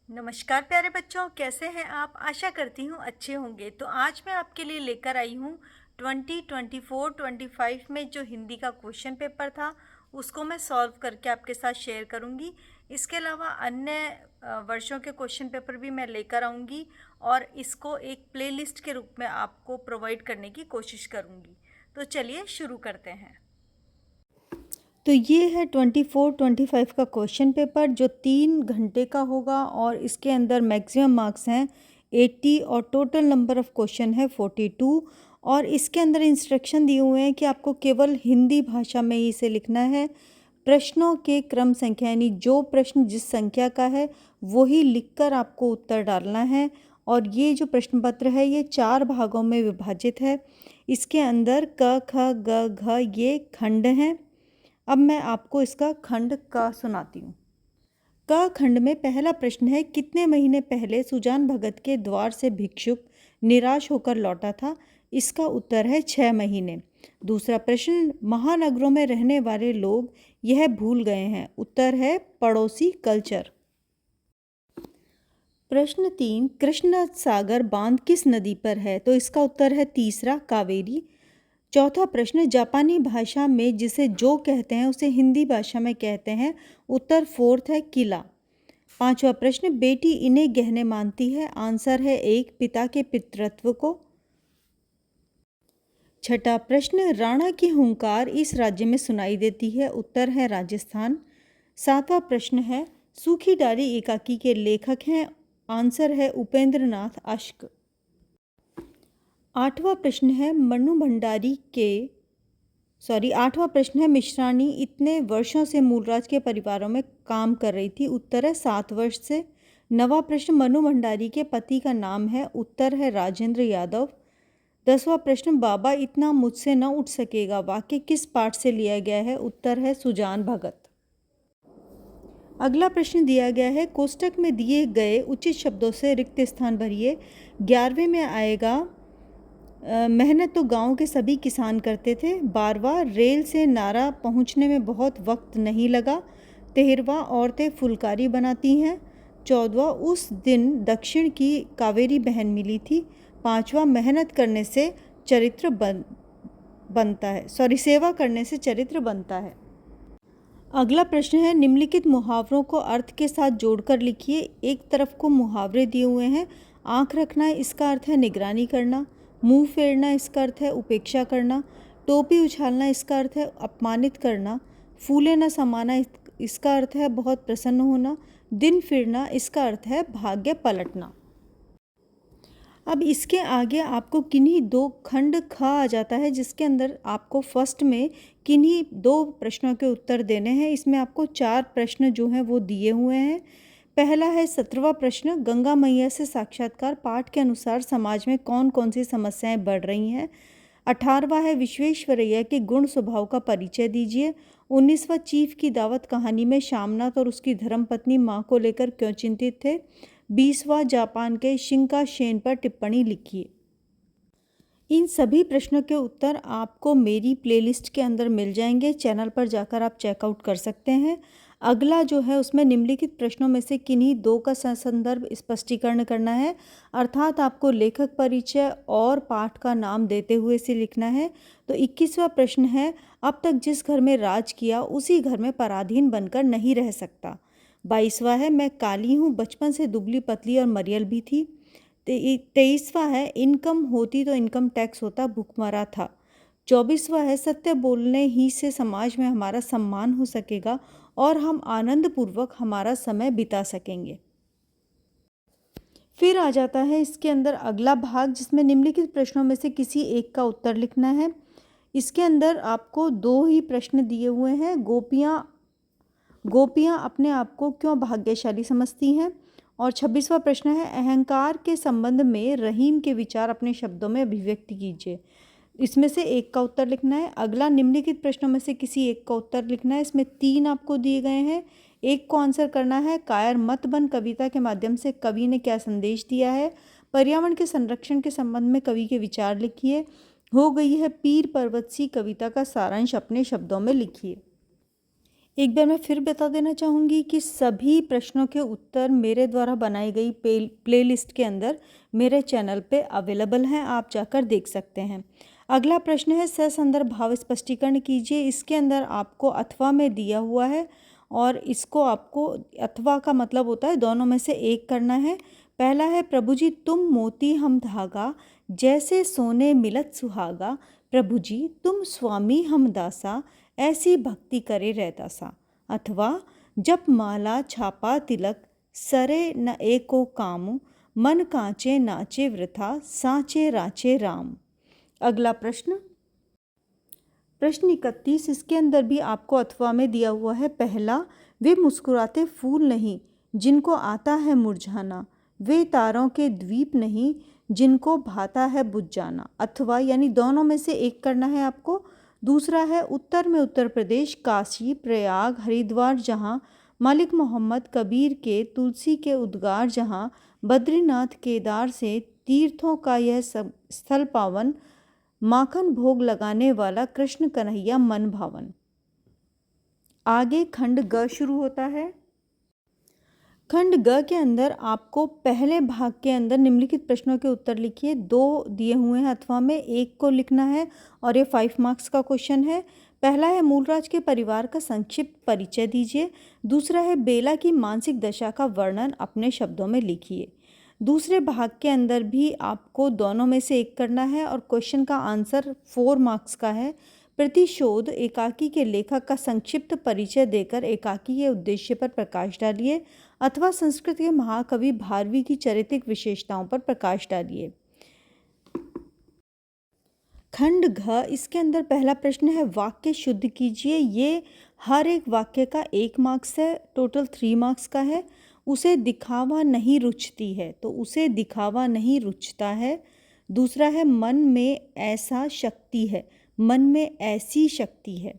नमस्कार प्यारे बच्चों, कैसे हैं आप? आशा करती हूँ अच्छे होंगे। तो आज मैं आपके लिए लेकर आई हूँ 2024-25 में जो हिंदी का क्वेश्चन पेपर था उसको मैं सॉल्व करके आपके साथ शेयर करूँगी। इसके अलावा अन्य वर्षों के क्वेश्चन पेपर भी मैं लेकर आऊँगी और इसको एक प्लेलिस्ट के रूप में आपको प्रोवाइड करने की कोशिश करूँगी। तो चलिए शुरू करते हैं। तो ये है 24-25 का क्वेश्चन पेपर जो 3 घंटे का होगा और इसके अंदर मैक्सिमम मार्क्स हैं 80 और टोटल नंबर ऑफ़ क्वेश्चन है 42। और इसके अंदर इंस्ट्रक्शन दिए हुए हैं कि आपको केवल हिंदी भाषा में ही इसे लिखना है। प्रश्नों के क्रम संख्या यानी जो प्रश्न जिस संख्या का है वही लिखकर आपको उत्तर डालना है। और ये जो प्रश्न पत्र है ये 4 भागों में विभाजित है। इसके अंदर क ख ग घ ये खंड हैं। अब मैं आपको इसका खंड का सुनाती हूँ। क खंड में पहला प्रश्न है, कितने महीने पहले सुजान भगत के द्वार से भिक्षुक निराश होकर लौटा था? इसका उत्तर है 6 महीने। दूसरा प्रश्न, महानगरों में रहने वाले लोग यह भूल गए हैं। उत्तर है पड़ोसी कल्चर। प्रश्न 3, कृष्ण सागर बांध किस नदी पर है? तो इसका उत्तर है तीसरा, कावेरी। चौथा प्रश्न, जापानी भाषा में जिसे जो कहते हैं उसे हिंदी भाषा में कहते हैं। उत्तर फोर्थ है किला। पांचवा प्रश्न, बेटी इन्हें गहने मानती है। आंसर है 1, पिता के पितृत्व को। छठा प्रश्न, राणा की हुंकार इस राज्य में सुनाई देती है। उत्तर है राजस्थान। सातवां प्रश्न है, सूखी डाली एकाकी के लेखक हैं। आंसर है उपेंद्र नाथ अश्क। आठवां प्रश्न है, आठवां प्रश्न है, मिश्राणी इतने वर्षों से मूलराज के परिवारों में काम कर रही थी। उत्तर है 7 वर्ष से। नवां प्रश्न, मनु भंडारी के पति का नाम है। उत्तर है राजेंद्र यादव। 10वां प्रश्न, बाबा इतना मुझसे न उठ सकेगा वाक्य किस पाठ से लिया गया है? उत्तर है सुजान भगत। अगला प्रश्न दिया गया है, कोष्टक में दिए गए उचित शब्दों से रिक्त स्थान भरिए। 11वें में आएगा, मेहनत तो गांव के सभी किसान करते थे। 12वां, रेल से नारा पहुंचने में बहुत वक्त नहीं लगा। 13वां, औरतें फुलकारी बनाती हैं। 14वां, उस दिन दक्षिण की कावेरी बहन मिली थी। 5वां, मेहनत करने से चरित्र बनता है, सेवा करने से चरित्र बनता है। अगला प्रश्न है, निम्नलिखित मुहावरों को अर्थ के साथ जोड़कर लिखिए। एक तरफ को मुहावरे दिए हुए हैं। आंख रखना, इसका अर्थ है निगरानी करना। मुंह फेरना, इसका अर्थ है उपेक्षा करना। टोपी उछालना, इसका अर्थ है अपमानित करना। फूले न समाना, इसका अर्थ है बहुत प्रसन्न होना। दिन फिरना, इसका अर्थ है भाग्य पलटना। अब इसके आगे आपको किन्हीं 2 खंड ख आ जाता है जिसके अंदर आपको फर्स्ट में किन्हीं 2 प्रश्नों के उत्तर देने हैं। इसमें आपको 4 प्रश्न जो हैं वो दिए हुए हैं। पहला है 17वां प्रश्न, गंगा मैया से साक्षात्कार पाठ के अनुसार समाज में कौन कौन सी समस्याएं बढ़ रही हैं। 18वां है, विश्वेश्वरैया के गुण स्वभाव का परिचय दीजिए। 19वां, चीफ की दावत कहानी में श्यामनाथ और उसकी धर्मपत्नी माँ को लेकर क्यों चिंतित थे। 20वां, जापान के शिंका शेन पर टिप्पणी लिखिए। इन सभी प्रश्नों के उत्तर आपको मेरी प्लेलिस्ट के अंदर मिल जाएंगे। चैनल पर जाकर आप चेकआउट कर सकते हैं। अगला जो है उसमें निम्नलिखित प्रश्नों में से किन्हीं 2 का संदर्भ स्पष्टीकरण करना है, अर्थात आपको लेखक परिचय और पाठ का नाम देते हुए इसे लिखना है। तो 21वां प्रश्न है, अब तक जिस घर में राज किया उसी घर में पराधीन बनकर नहीं रह सकता। 22वां है, मैं काली हूँ, बचपन से दुबली पतली और मरियल भी थी। 23वां है, इनकम होती तो इनकम टैक्स होता, भूखमरा था। 24वां है, सत्य बोलने ही से समाज में हमारा सम्मान हो सकेगा और हम आनंद पूर्वक हमारा समय बिता सकेंगे। फिर आ जाता है इसके अंदर अगला भाग जिसमें निम्नलिखित प्रश्नों में से किसी एक का उत्तर लिखना है। इसके अंदर आपको 2 ही प्रश्न दिए हुए हैं। गोपियाँ अपने आप को क्यों भाग्यशाली समझती हैं। और 26वां प्रश्न है, अहंकार के संबंध में रहीम के विचार अपने शब्दों में अभिव्यक्त कीजिए। इसमें से एक का उत्तर लिखना है। अगला, निम्नलिखित प्रश्नों में से किसी एक का उत्तर लिखना है। इसमें 3 आपको दिए गए हैं, एक को आंसर करना है। कायर मत बन कविता के माध्यम से कवि ने क्या संदेश दिया है। पर्यावरण के संरक्षण के संबंध में कवि के विचार लिखिए। हो गई है पीर पर्वत सी कविता का सारांश अपने शब्दों में लिखिए। एक बार मैं फिर बता देना चाहूँगी कि सभी प्रश्नों के उत्तर मेरे द्वारा बनाई गई प्लेलिस्ट के अंदर मेरे चैनल पे अवेलेबल हैं, आप जाकर देख सकते हैं। अगला प्रश्न है ससंदर्भ भाव स्पष्टीकरण कीजिए। इसके अंदर आपको अथवा में दिया हुआ है और इसको आपको, अथवा का मतलब होता है दोनों में से एक करना है। पहला है प्रभु जी तुम मोती हम धागा, जैसे सोने मिलत सुहागा, प्रभु जी तुम स्वामी हम दासा, ऐसी भक्ति करे रहता सा। अथवा जप माला छापा तिलक, सरे न एको काम, मन कांचे नाचे वृथा, सांचे राचे राम। अगला प्रश्न 31, इसके अंदर भी आपको अथवा में दिया हुआ है। पहला, वे मुस्कुराते फूल नहीं जिनको आता है मुरझाना, वे तारों के द्वीप नहीं जिनको भाता है बुझ जाना। अथवा यानी दोनों में से एक करना है आपको। दूसरा है उत्तर में उत्तर प्रदेश, काशी प्रयाग हरिद्वार जहाँ, मालिक मोहम्मद कबीर के तुलसी के उद्गार जहाँ, बद्रीनाथ केदार से तीर्थों का यह स्थल पावन, माखन भोग लगाने वाला कृष्ण कन्हैया मन भावन। आगे खंड ग शुरू होता है। खंड ग के अंदर आपको पहले भाग के अंदर निम्नलिखित प्रश्नों के उत्तर लिखिए। 2 दिए हुए हैं अथवा में, 1 को लिखना है और ये 5 मार्क्स का क्वेश्चन है। पहला है मूलराज के परिवार का संक्षिप्त परिचय दीजिए। दूसरा है बेला की मानसिक दशा का वर्णन अपने शब्दों में लिखिए। दूसरे भाग के अंदर भी आपको दोनों में से एक करना है और क्वेश्चन का आंसर 4 मार्क्स का है। प्रतिशोध एकाकी के लेखक का संक्षिप्त परिचय देकर एकाकी के उद्देश्य पर प्रकाश डालिए, अथवा संस्कृत के महाकवि भारवी की चारित्रिक विशेषताओं पर प्रकाश डालिए। खंड घ, इसके अंदर पहला प्रश्न है वाक्य शुद्ध कीजिए। ये हर एक वाक्य का 1 मार्क्स है, टोटल 3 मार्क्स का है। उसे दिखावा नहीं रुचती है, तो उसे दिखावा नहीं रुचता है। दूसरा है मन में ऐसा शक्ति है, मन में ऐसी शक्ति है।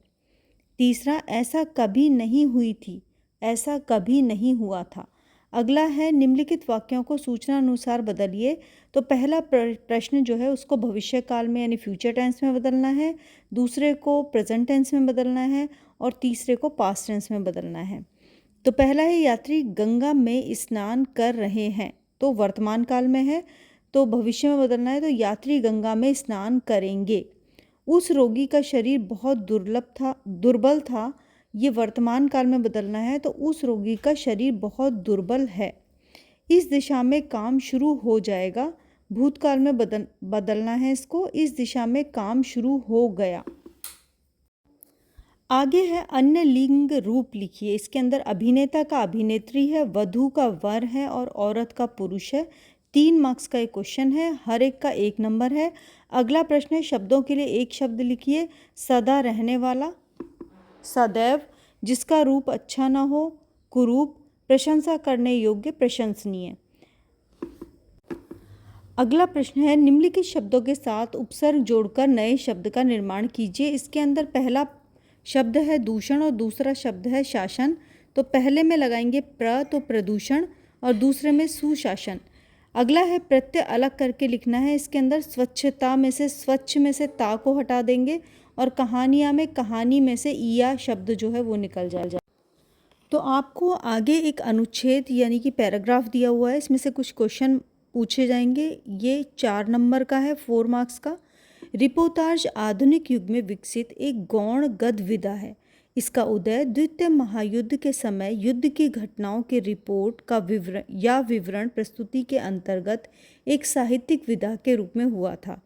तीसरा ऐसा कभी नहीं हुई थी, ऐसा कभी नहीं हुआ था। अगला है निम्नलिखित वाक्यों को सूचना अनुसार बदलिए। तो पहला प्रश्न जो है उसको भविष्य काल में यानी फ्यूचर टेंस में बदलना है, दूसरे को प्रेजेंट टेंस में बदलना है और तीसरे को पास्ट टेंस में बदलना है। तो पहला है यात्री गंगा में स्नान कर रहे हैं, तो वर्तमान काल में है, तो भविष्य में बदलना है, तो यात्री गंगा में स्नान करेंगे। उस रोगी का शरीर बहुत दुर्बल था, ये वर्तमान काल में बदलना है, तो उस रोगी का शरीर बहुत दुर्बल है। इस दिशा में काम शुरू हो जाएगा, भूतकाल में बदलना है इसको, इस दिशा में काम शुरू हो गया। आगे है अन्य लिंग रूप लिखिए। इसके अंदर अभिनेता का अभिनेत्री है, वधू का वर है और औरत का पुरुष है। 3 मार्क्स का एक क्वेश्चन है, हर एक का 1 नंबर है। अगला प्रश्न है शब्दों के लिए एक शब्द लिखिए। सदा रहने वाला, सदैव, जिसका रूप अच्छा ना हो, कुरूप, प्रशंसा करने योग्य, प्रशंसनीय। अगला प्रश्न है निम्नलिखित शब्दों के साथ उपसर्ग जोड़कर नए शब्द का निर्माण कीजिए। इसके अंदर पहला शब्द है दूषण और दूसरा शब्द है शासन। तो पहले में लगाएंगे तो प्रदूषण और दूसरे में सुशासन। अगला है प्रत्यय अलग करके लिखना है। इसके अंदर स्वच्छता में से स्वच्छ में से ता को हटा देंगे और कहानियाँ में कहानी में से ईया शब्द जो है वो निकल जाए। तो आपको आगे एक अनुच्छेद यानी कि पैराग्राफ दिया हुआ है, इसमें से कुछ क्वेश्चन पूछे जाएंगे। ये 4 नंबर का है, 4 मार्क्स का। रिपोर्टाज आधुनिक युग में विकसित एक गौण गद्य विधा है। इसका उदय द्वितीय महायुद्ध के समय युद्ध की घटनाओं के रिपोर्ट का विवरण प्रस्तुति के अंतर्गत एक साहित्यिक विधा के रूप में हुआ था।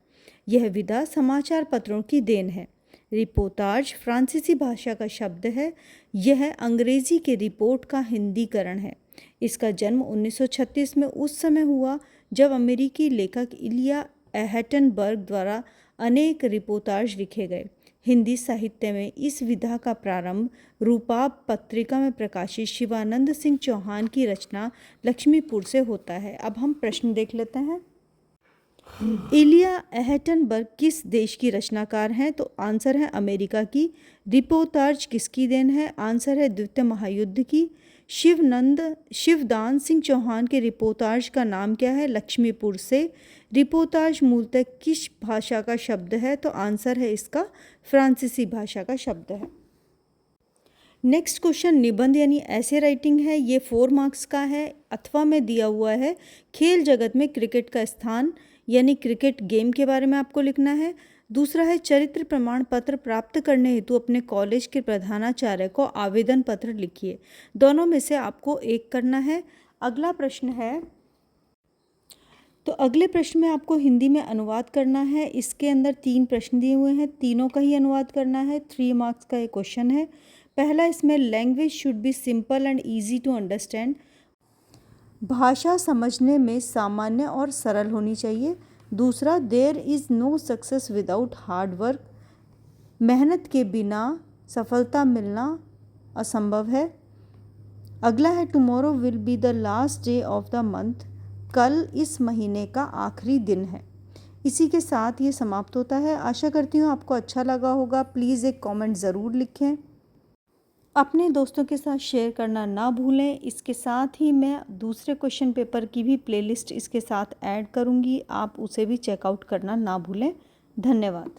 यह विधा समाचार पत्रों की देन है। रिपोर्टाज फ्रांसीसी भाषा का शब्द है। यह अंग्रेजी के रिपोर्ट का हिंदीकरण है। इसका जन्म 1936 में उस समय हुआ जब अमेरिकी लेखक इलिया एहटनबर्ग द्वारा अनेक रिपोर्टाज लिखे गए। हिंदी साहित्य में इस विधा का प्रारंभ रूपाब पत्रिका में प्रकाशित शिवानंद सिंह चौहान की रचना लक्ष्मीपुर से होता है। अब हम प्रश्न देख लेते हैं। इलिया एहटनबर्ग किस देश की रचनाकार हैं? तो आंसर है अमेरिका की। रिपोर्टाज किसकी देन है? आंसर है द्वितीय महायुद्ध की। शिवदान सिंह चौहान के रिपोर्टाज का नाम क्या है? लक्ष्मीपुर से। रिपोर्टाज मूलतः किस भाषा का शब्द है? तो आंसर है इसका फ्रांसीसी भाषा का शब्द है। नेक्स्ट क्वेश्चन निबंध यानी ऐसे राइटिंग है, ये 4 मार्क्स का है। अथवा में दिया हुआ है खेल जगत में क्रिकेट का स्थान, यानी क्रिकेट गेम के बारे में आपको लिखना है। दूसरा है चरित्र प्रमाण पत्र प्राप्त करने हेतु अपने कॉलेज के प्रधानाचार्य को आवेदन पत्र लिखिए। दोनों में से आपको एक करना है। अगला प्रश्न है, तो अगले प्रश्न में आपको हिंदी में अनुवाद करना है। इसके अंदर 3 प्रश्न दिए हुए हैं, तीनों का ही अनुवाद करना है। 3 मार्क्स का एक क्वेश्चन है। पहला इसमें language should be simple and easy to understand, भाषा समझने में सामान्य और सरल होनी चाहिए। दूसरा, there is no success without hard work, मेहनत के बिना सफलता मिलना असंभव है। अगला है tomorrow will be the last day of the month, कल इस महीने का आखिरी दिन है। इसी के साथ ये समाप्त होता है। आशा करती हूँ आपको अच्छा लगा होगा। प्लीज़ एक कमेंट ज़रूर लिखें, अपने दोस्तों के साथ शेयर करना ना भूलें। इसके साथ ही मैं दूसरे क्वेश्चन पेपर की भी प्लेलिस्ट इसके साथ ऐड करूँगी, आप उसे भी चेकआउट करना ना भूलें। धन्यवाद।